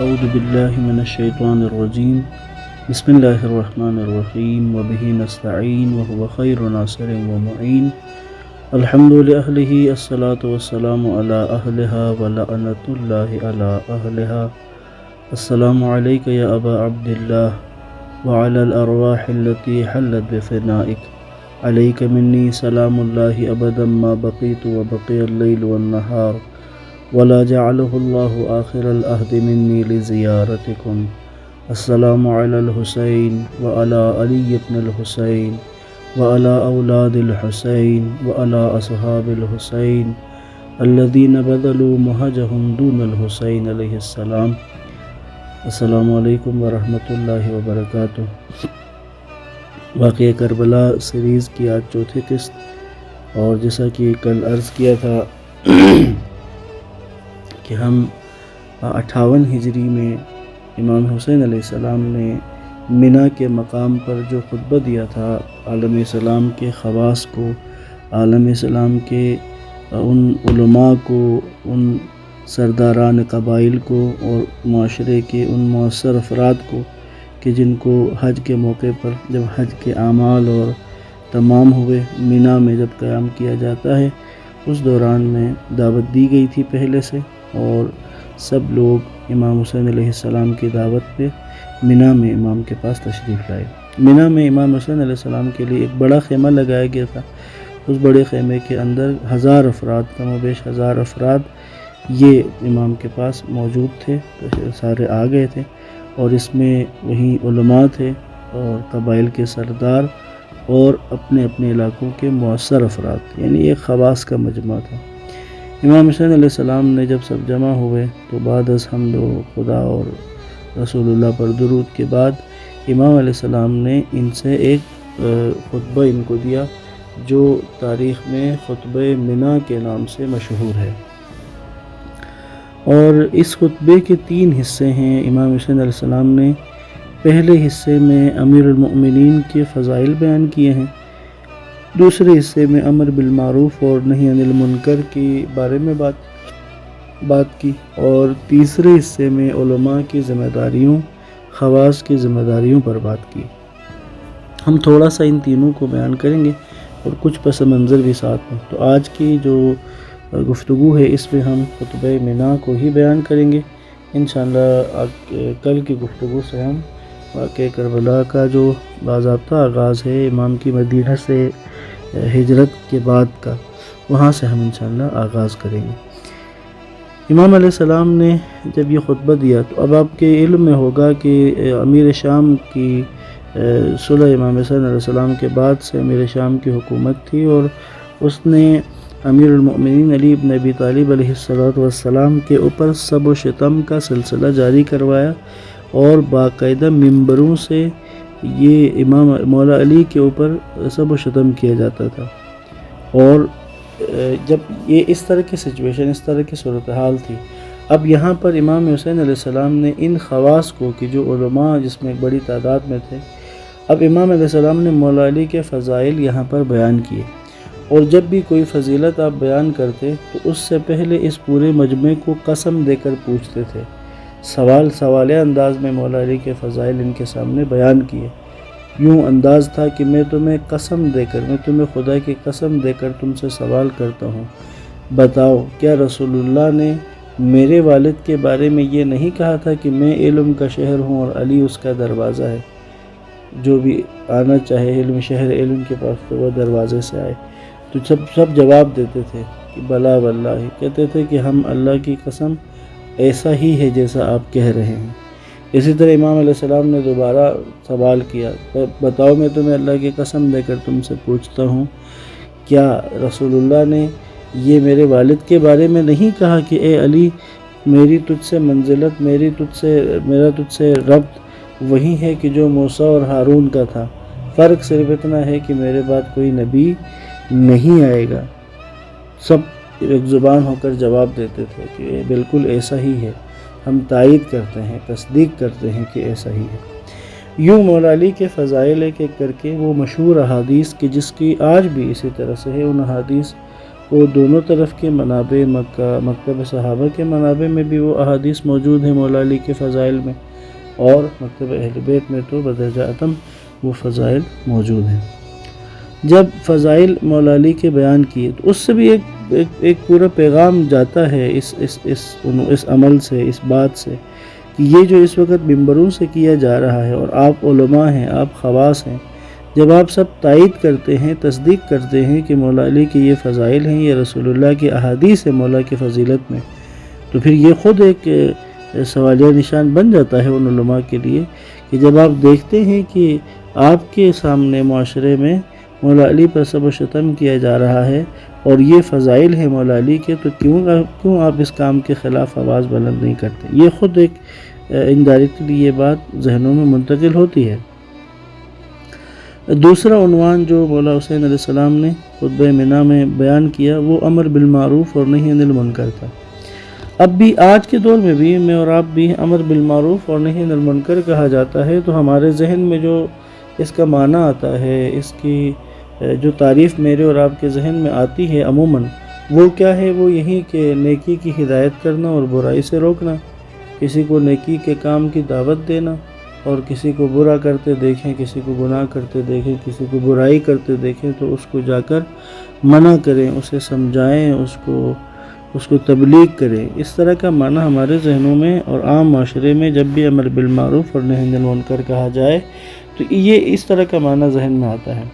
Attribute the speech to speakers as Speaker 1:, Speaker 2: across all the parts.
Speaker 1: أعوذ بالله من الشيطان الرجيم بسم الله الرحمن الرحيم وبه نستعين وهو خير ناصر ومعين الحمد لأهله الصلاة والسلام على أهلها ولعنة الله على أهلها السلام عليك يا أبا عبد الله وعلى الأرواح التي حلت بفنائك عليك مني سلام الله أبدا ما بقيت وبقي الليل والنهار ولا جعله الله آخر العهد مني لزيارتكم السلام على الحسين وعلى علي بن الحسين وعلى أولاد الحسين وعلى أصحاب الحسين الذين بذلوا مهجهم دون الحسين عليه السلام السلام علیکم ورحمۃ اللہ وبرکاتہ۔ واقعہ کربلا سیریز کی آج چوتھی قسط، اور جیسا کہ کل عرض کیا تھا کہ ہم 58 ہجری میں امام حسین علیہ السلام نے منی کے مقام پر جو خطبہ دیا تھا عالم اسلام کے خواص کو، عالم اسلام کے ان علماء کو، ان سرداران قبائل کو اور معاشرے کے ان مؤثر افراد کو کہ جن کو حج کے موقع پر جب حج کے اعمال اور تمام ہوئے منی میں جب قیام کیا جاتا ہے، اس دوران میں دعوت دی گئی تھی پہلے سے، اور سب لوگ امام حسین علیہ السلام کی دعوت پہ منی میں امام کے پاس تشریف لائے۔ منی میں امام حسین علیہ السلام کے لیے ایک بڑا خیمہ لگایا گیا تھا۔ اس بڑے خیمے کے اندر 1000 افراد، کم و بیش 1000 افراد یہ امام کے پاس موجود تھے، سارے آ گئے تھے، اور اس میں وہیں علماء تھے اور قبائل کے سردار اور اپنے اپنے علاقوں کے مؤثر افراد، یعنی ایک خواص کا مجمع تھا۔ امام حسین علیہ السلام نے جب سب جمع ہوئے تو بعد از حمد و خدا اور رسول اللہ پر درود کے بعد امام علیہ السلام نے ان سے ایک خطبہ ان کو دیا جو تاریخ میں خطبہ منی کے نام سے مشہور ہے، اور اس خطبے کے 3 حصے ہیں۔ امام حسین علیہ السلام نے پہلے حصے میں امیر المؤمنین کے فضائل بیان کیے ہیں، دوسرے حصے میں امر بالمعروف اور نہی عن المنکر کے بارے میں بات کی، اور تیسرے حصے میں علماء کی ذمہ داریوں، خواص کی ذمہ داریوں پر بات کی۔ ہم تھوڑا سا ان تینوں کو بیان کریں گے اور کچھ پس منظر بھی ساتھ میں۔ تو آج کی جو گفتگو ہے اس میں ہم خطبہ منی کو ہی بیان کریں گے انشاءاللہ۔ کل کی گفتگو سے ہم واقعہ کربلا کا جو باضابطہ آغاز ہے امام کی مدینہ سے ہجرت کے بعد کا، وہاں سے ہم انشاءاللہ آغاز کریں گے۔ امام علیہ السلام نے جب یہ خطبہ دیا تو اب آپ کے علم میں ہوگا کہ امیر شام کی صلح امام حسین علیہ السلام کے بعد سے امیر شام کی حکومت تھی، اور اس نے امیر المؤمنین علی بن ابی طالب علیہ السلام کے اوپر سب و شتم کا سلسلہ جاری کروایا، اور باقاعدہ ممبروں سے یہ امام مولا علی کے اوپر سب و شتم کیا جاتا تھا۔ اور جب یہ اس طرح کی سچویشن، اس طرح کی صورتحال تھی، اب یہاں پر امام حسین علیہ السلام نے ان خواص کو کہ جو علماء جس میں ایک بڑی تعداد میں تھے، اب امام علیہ السلام نے مولا علی کے فضائل یہاں پر بیان کیے، اور جب بھی کوئی فضیلت آپ بیان کرتے تو اس سے پہلے اس پورے مجمع کو قسم دے کر پوچھتے تھے، سوالیہ انداز میں مولا علی کے فضائل ان کے سامنے بیان کیے۔ یوں انداز تھا کہ میں تمہیں خدا کی قسم دے کر تم سے سوال کرتا ہوں، بتاؤ کیا رسول اللہ نے میرے والد کے بارے میں یہ نہیں کہا تھا کہ میں علم کا شہر ہوں اور علی اس کا دروازہ ہے؟ جو بھی آنا چاہے علم شہر علم کے پاس تو وہ دروازے سے آئے۔ تو سب جواب دیتے تھے کہ بلا واللہ، کہتے تھے کہ ہم اللہ کی قسم ایسا ہی ہے جیسا آپ کہہ رہے ہیں۔ اسی طرح امام علیہ السلام نے دوبارہ سوال کیا، بتاؤ میں تمہیں اللہ کی قسم دے کر تم سے پوچھتا ہوں، کیا رسول اللہ نے یہ میرے والد کے بارے میں نہیں کہا کہ اے علی، میری تجھ سے منزلت، میرا تجھ سے ربط وہی ہے کہ جو موسیٰ اور ہارون کا تھا، فرق صرف اتنا ہے کہ میرے بعد کوئی نبی نہیں آئے گا۔ سب ایک زبان ہو کر جواب دیتے تھے کہ بالکل ایسا ہی ہے، ہم تائید کرتے ہیں، تصدیق کرتے ہیں کہ ایسا ہی ہے۔ یوں مولا علی کے فضائل ایک ایک کر کے وہ مشہور احادیث کی جس کی آج بھی اسی طرح سے ہے، ان احادیث وہ دونوں طرف کے منابع مکہ مکتب صحابہ کے منابع میں بھی وہ احادیث موجود ہیں مولا علی کے فضائل میں، اور مکتب اہل بیت میں تو بدرجہ اتم وہ فضائل موجود ہیں۔ جب فضائل مولا علی کے بیان کیے تو اس سے بھی ایک پورا پیغام جاتا ہے اس عمل سے، اس بات سے کہ یہ جو اس وقت ممبروں سے کیا جا رہا ہے، اور آپ علماء ہیں، آپ خواص ہیں، جب آپ سب تائید کرتے ہیں، تصدیق کرتے ہیں کہ مولا علی کے یہ فضائل ہیں، یہ رسول اللہ کی احادیث ہے مولا کی فضیلت میں، تو پھر یہ خود ایک سوالیہ نشان بن جاتا ہے ان علماء کے لیے کہ جب آپ دیکھتے ہیں کہ آپ کے سامنے معاشرے میں مولا علی پر سب و شتم کیا جا رہا ہے اور یہ فضائل ہیں مولا علی کے، تو کیوں آپ اس کام کے خلاف آواز بلند نہیں کرتے؟ یہ خود ایک انڈائریکٹلی یہ بات ذہنوں میں منتقل ہوتی ہے۔ دوسرا عنوان جو مولا حسین علیہ السلام نے خطبہ منی میں بیان کیا وہ امر بالمعروف اور نہی عن المنکر تھا۔ اب بھی آج کے دور میں بھی میں اور آپ بھی امر بالمعروف اور نہی عن المنکر کہا جاتا ہے تو ہمارے ذہن میں جو اس کا معنی آتا ہے، اس کی جو تعریف میرے اور آپ کے ذہن میں آتی ہے عموماً، وہ کیا ہے؟ وہ یہی کہ نیکی کی ہدایت کرنا اور برائی سے روکنا، کسی کو نیکی کے کام کی دعوت دینا، اور کسی کو برا کرتے دیکھیں، کسی کو گناہ کرتے دیکھیں، کسی کو برائی کرتے دیکھیں تو اس کو جا کر منع کریں، اسے سمجھائیں، اس کو تبلیغ کریں۔ اس طرح کا معنی ہمارے ذہنوں میں اور عام معاشرے میں جب بھی امر بالمعروف اور نہی عن المنکر کہا جائے تو یہ اس طرح کا معنی ذہن میں آتا ہے۔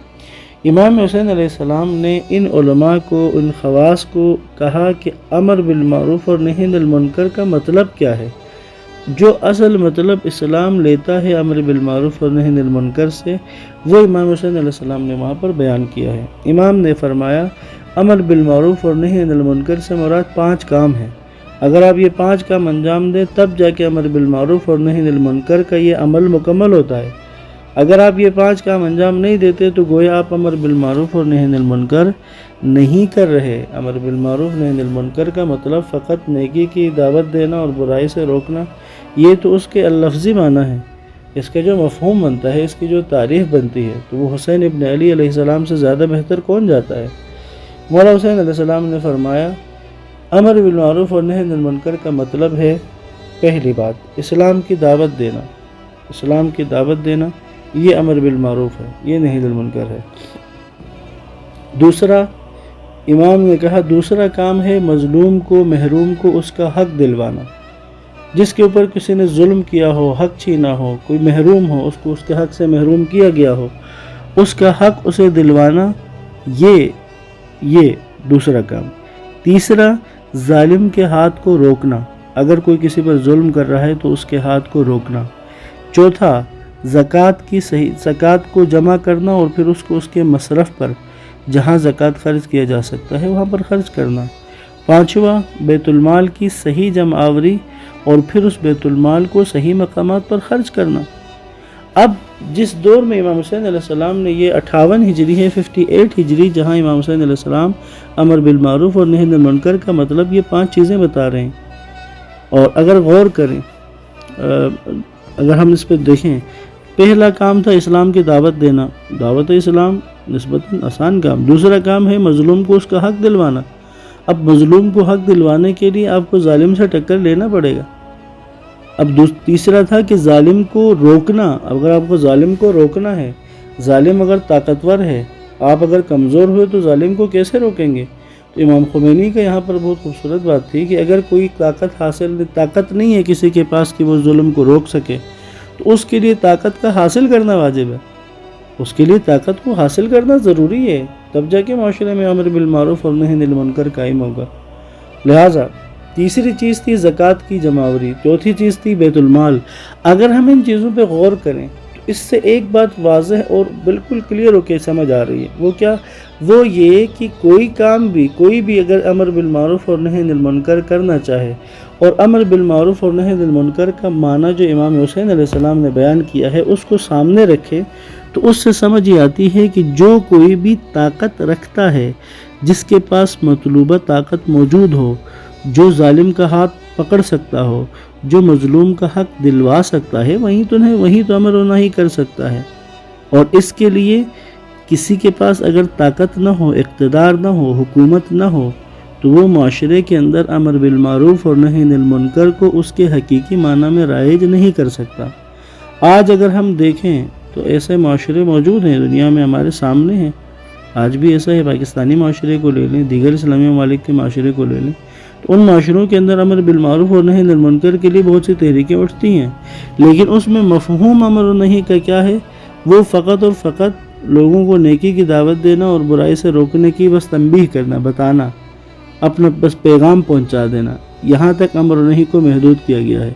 Speaker 1: امام حسین علیہ السلام نے ان علماء کو، ان خواص کو کہا کہ امر بالمعروف اور نہی عن المنکر کا مطلب کیا ہے؟ جو اصل مطلب اسلام لیتا ہے امر بالمعروف اور نہی عن المنکر سے، وہ امام حسین علیہ السلام نے وہاں پر بیان کیا ہے۔ امام نے فرمایا امر بالمعروف اور نہی عن المنکر سے مراد 5 کام ہیں۔ اگر آپ یہ 5 کام انجام دیں تب جا کے امر بالمعروف اور نہی عن المنکر کا یہ عمل مکمل ہوتا ہے۔ اگر آپ یہ 5 کام انجام نہیں دیتے تو گویا آپ امر بالمعروف اور نہی عن المنکر نہیں کر رہے۔ امر بالمعروف نہی عن المنکر کا مطلب فقط نیکی کی دعوت دینا اور برائی سے روکنا، یہ تو اس کے لفظی معنی ہے۔ اس کا جو مفہوم بنتا ہے، اس کی جو تعریف بنتی ہے، تو وہ حسین ابن علی علیہ السلام سے زیادہ بہتر کون جاتا ہے؟ مولا حسین علیہ السلام نے فرمایا امر بالمعروف اور نہی عن المنکر کا مطلب ہے، پہلی بات اسلام کی دعوت دینا، اسلام کی دعوت دینا یہ امر بالمعروف ہے، یہ نہی عن المنکر ہے۔ دوسرا، امام نے کہا دوسرا کام ہے مظلوم کو، محروم کو اس کا حق دلوانا۔ جس کے اوپر کسی نے ظلم کیا ہو، حق چھینا ہو، کوئی محروم ہو، اس کو اس کے حق سے محروم کیا گیا ہو، اس کا حق اسے دلوانا، یہ دوسرا کام۔ تیسرا، ظالم کے ہاتھ کو روکنا، اگر کوئی کسی پر ظلم کر رہا ہے تو اس کے ہاتھ کو روکنا۔ چوتھا، زکوٰۃ کو جمع کرنا اور پھر اس کو اس کے مصرف پر، جہاں زکوٰۃ خرچ کیا جا سکتا ہے وہاں پر خرچ کرنا۔ پانچواں، بیت المال کی صحیح جمع آوری اور پھر اس بیت المال کو صحیح مقامات پر خرچ کرنا۔ اب جس دور میں امام حسین علیہ السلام نے یہ 58 ہجری ہے، 58 ہجری، جہاں امام حسین علیہ السلام امر بالمعروف اور نہی عن المنکر کا مطلب یہ 5 چیزیں بتا رہے ہیں، اور اگر غور کریں، اگر ہم اس پہ دیکھیں، پہلا کام تھا اسلام کی دعوت دینا، دعوت اسلام نسبتاً آسان کام۔ دوسرا کام ہے مظلوم کو اس کا حق دلوانا۔ اب مظلوم کو حق دلوانے کے لیے آپ کو ظالم سے ٹکر لینا پڑے گا۔ اب تیسرا تھا کہ ظالم کو روکنا، اگر آپ کو ظالم کو روکنا ہے، ظالم اگر طاقتور ہے، آپ اگر کمزور ہوئے تو ظالم کو کیسے روکیں گے؟ تو امام خمینی کا یہاں پر بہت خوبصورت بات تھی کہ اگر کوئی طاقت نہیں ہے کسی کے پاس کہ وہ ظلم کو روک سکے، تو اس کے لیے طاقت کا حاصل کرنا واجب ہے، اس کے لیے طاقت کو حاصل کرنا ضروری ہے، تب جا کے معاشرے میں امر بالمعروف اور نہی عن المنکر قائم ہوگا۔ لہٰذا تیسری چیز تھی زکوٰۃ کی جمعآوری، چوتھی چیز تھی بیت المال۔ اگر ہم ان چیزوں پہ غور کریں تو اس سے ایک بات واضح اور بالکل کلیئر ہو کے سمجھ آ رہی ہے، وہ کیا؟ وہ یہ کہ کوئی بھی اگر امر بالمعروف اور نہی عن المنکر کرنا چاہے، اور امر بالمعروف اور نہی عن المنکر کا معنی جو امام حسین علیہ السلام نے بیان کیا ہے اس کو سامنے رکھے، تو اس سے سمجھ یہ آتی ہے کہ جو کوئی بھی طاقت رکھتا ہے، جس کے پاس مطلوبہ طاقت موجود ہو، جو ظالم کا ہاتھ پکڑ سکتا ہو، جو مظلوم کا حق دلوا سکتا ہے، وہیں تو امر و نہی کر سکتا ہے۔ اور اس کے لیے کسی کے پاس اگر طاقت نہ ہو، اقتدار نہ ہو، حکومت نہ ہو، تو وہ معاشرے کے اندر امر بالمعروف اور نہی عن المنکر کو اس کے حقیقی معنی میں رائج نہیں کر سکتا۔ آج اگر ہم دیکھیں تو ایسے معاشرے موجود ہیں دنیا میں، ہمارے سامنے ہیں، آج بھی ایسا ہے۔ پاکستانی معاشرے کو لے لیں، دیگر اسلامی ممالک کے معاشرے کو لے لیں، تو ان معاشروں کے اندر امر بالمعروف اور نہی عن المنکر کے لیے بہت سی تحریکیں اٹھتی ہیں، لیکن اس میں مفہوم امر و نہی کا کیا ہے؟ وہ فقط اور فقط لوگوں کو نیکی کی دعوت دینا اور برائی سے روکنے کی بس تنبیہ کرنا، بتانا، اپنا بس پیغام پہنچا دینا، یہاں تک امر و نہی کو محدود کیا گیا ہے۔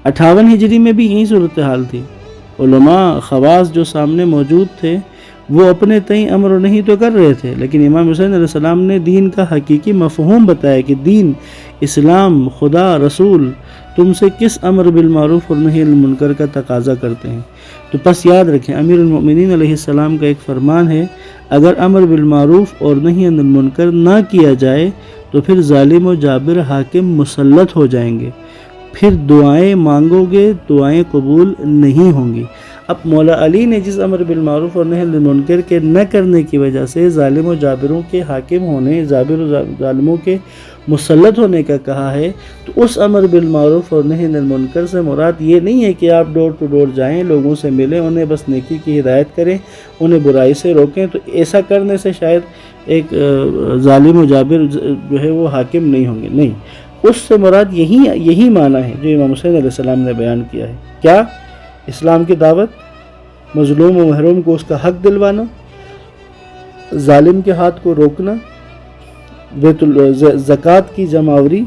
Speaker 1: 58 ہجری میں بھی یہی صورتحال تھی۔ علماء خواص جو سامنے موجود تھے وہ اپنے تئیں امر و نہی تو کر رہے تھے، لیکن امام حسین علیہ السلام نے دین کا حقیقی مفہوم بتایا کہ دین، اسلام، خدا، رسول تم سے کس امر بالمعروف اور نہی عن المنکر کا تقاضا کرتے ہیں۔ تو پس یاد رکھیں، امیر المؤمنین علیہ السلام کا ایک فرمان ہے، اگر امر بالمعروف اور نہی عن المنکر نہ کیا جائے تو پھر ظالم و جابر حاکم مسلط ہو جائیں گے، پھر دعائیں مانگو گے، دعائیں قبول نہیں ہوں گی۔ اب مولا علی نے جس امر بالمعروف اور نہی عن المنکر کے نہ کرنے کی وجہ سے ظالم و جابروں کے حاکم ہونے، جابر و ظالموں کے مسلط ہونے کا کہا ہے، تو اس امر بالمعروف اور نہی عن المنکر سے مراد یہ نہیں ہے کہ آپ ڈور ٹو ڈور جائیں، لوگوں سے ملیں، انہیں بس نیکی کی ہدایت کریں، انہیں برائی سے روکیں، تو ایسا کرنے سے شاید ایک ظالم و جابر جو ہے وہ حاکم نہیں ہوں گے، نہیں، اس سے مراد یہی معنی ہے جو امام حسین علیہ السلام نے بیان کیا ہے۔ کیا؟ اسلام کی دعوت، مظلوم و محروم کو اس کا حق دلوانا، ظالم کے ہاتھ کو روکنا، زکوٰۃ کی جمع آوری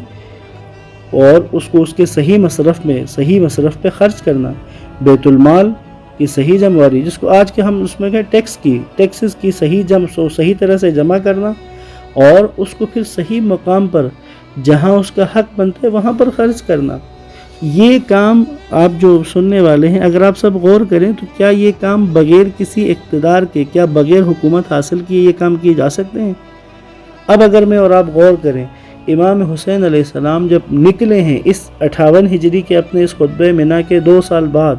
Speaker 1: اور اس کو اس کے صحیح مصرف پہ خرچ کرنا، بیت المال کی صحیح جمع آوری، جس کو آج کے ہم اس میں کہیں ٹیکسز کی صحیح طرح سے جمع کرنا، اور اس کو پھر صحیح مقام پر جہاں اس کا حق بنتا ہے وہاں پر خرچ کرنا۔ یہ کام آپ جو سننے والے ہیں، اگر آپ سب غور کریں تو کیا یہ کام بغیر کسی اقتدار کے، کیا بغیر حکومت حاصل کیے یہ کام کیے جا سکتے ہیں؟ اب اگر میں اور آپ غور کریں، امام حسین علیہ السلام جب نکلے ہیں اس 58 ہجری کے اپنے اس خطبہ منا کے 2 سال بعد،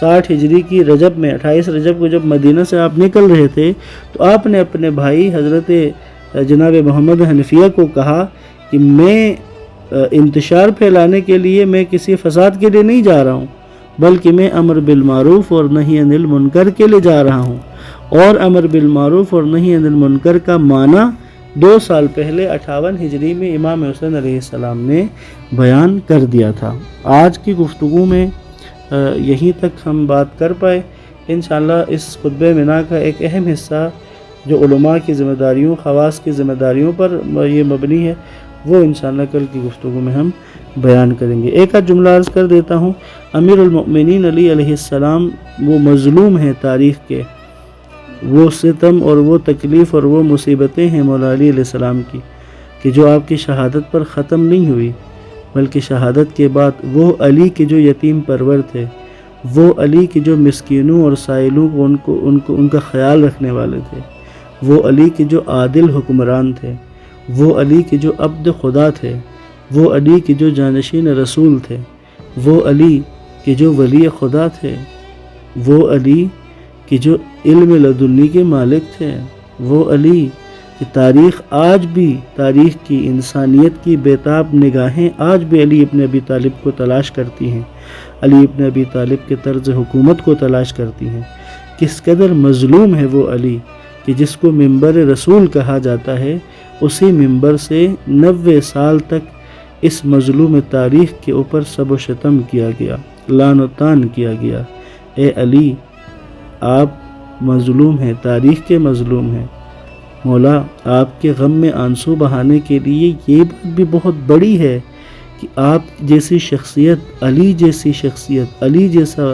Speaker 1: 60 ہجری کی رجب میں 28 رجب کو جب مدینہ سے آپ نکل رہے تھے، تو آپ نے اپنے بھائی حضرت جناب محمد حنفیہ کو کہا کہ میں انتشار پھیلانے کے لیے، میں کسی فساد کے لیے نہیں جا رہا ہوں، بلکہ میں امر بالمعروف اور نہی عن المنکر کے لیے جا رہا ہوں۔ اور امر بالمعروف اور نہی عن المنکر کا معنی 2 سال پہلے 58 ہجری میں امام حسین علیہ السلام نے بیان کر دیا تھا۔ آج کی گفتگو میں یہیں تک ہم بات کر پائے۔ انشاءاللہ اس خطبہ منا کا ایک اہم حصہ جو علماء کی ذمہ داریوں، خواص کی ذمہ داریوں پر یہ مبنی ہے، وہ انشاءاللہ کل کی گفتگو میں ہم بیان کریں گے۔ ایک آدھ جملہ عرض کر دیتا ہوں۔ امیر المؤمنین علی علیہ السلام وہ مظلوم ہیں تاریخ کے، وہ ستم اور وہ تکلیف اور وہ مصیبتیں ہیں مولا علی علیہ السلام کی، کہ جو آپ کی شہادت پر ختم نہیں ہوئی، بلکہ شہادت کے بعد وہ علی کے جو یتیم پرور تھے، وہ علی کے جو مسکینوں اور سائلوں کو ان کا خیال رکھنے والے تھے، وہ علی کے جو عادل حکمران تھے، وہ علی کے جو عبد خدا تھے، وہ علی کے جو جانشین رسول تھے، وہ علی کے جو ولی خدا تھے، وہ علی کہ جو علم لدنی کے مالک تھے، وہ علی کہ تاریخ آج بھی، تاریخ کی انسانیت کی بیتاب نگاہیں آج بھی علی ابن ابی طالب کو تلاش کرتی ہیں، علی ابن ابی طالب کے طرز حکومت کو تلاش کرتی ہیں۔ کس قدر مظلوم ہے وہ علی کہ جس کو منبر رسول کہا جاتا ہے، اسی منبر سے 90 سال تک اس مظلوم تاریخ کے اوپر سب و شتم کیا گیا، لعن و طعن کیا گیا۔ اے علی، آپ مظلوم ہیں، تاریخ کے مظلوم ہیں۔ مولا آپ کے غم میں آنسو بہانے کے لیے یہ بات بھی بہت بڑی ہے کہ آپ جیسی شخصیت، علی جیسی شخصیت، علی جیسا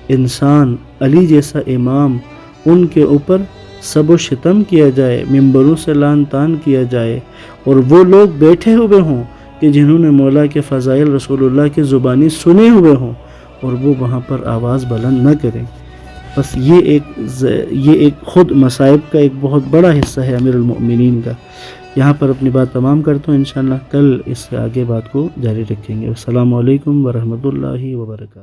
Speaker 1: انسان، علی جیسا امام، ان کے اوپر سب و شتم کیا جائے، منبروں سے لعن طعن کیا جائے، اور وہ لوگ بیٹھے ہوئے ہوں کہ جنہوں نے مولا کے فضائل رسول اللہ کی زبانی سنے ہوئے ہوں، اور وہ وہاں پر آواز بلند نہ کریں۔ بس یہ ایک خود مصائب کا ایک بہت بڑا حصہ ہے امیر المؤمنین کا۔ یہاں پر اپنی بات تمام کرتا ہوں، انشاءاللہ کل اس سے آگے بات کو جاری رکھیں گے۔ السلام علیکم ورحمۃ اللہ وبرکاتہ۔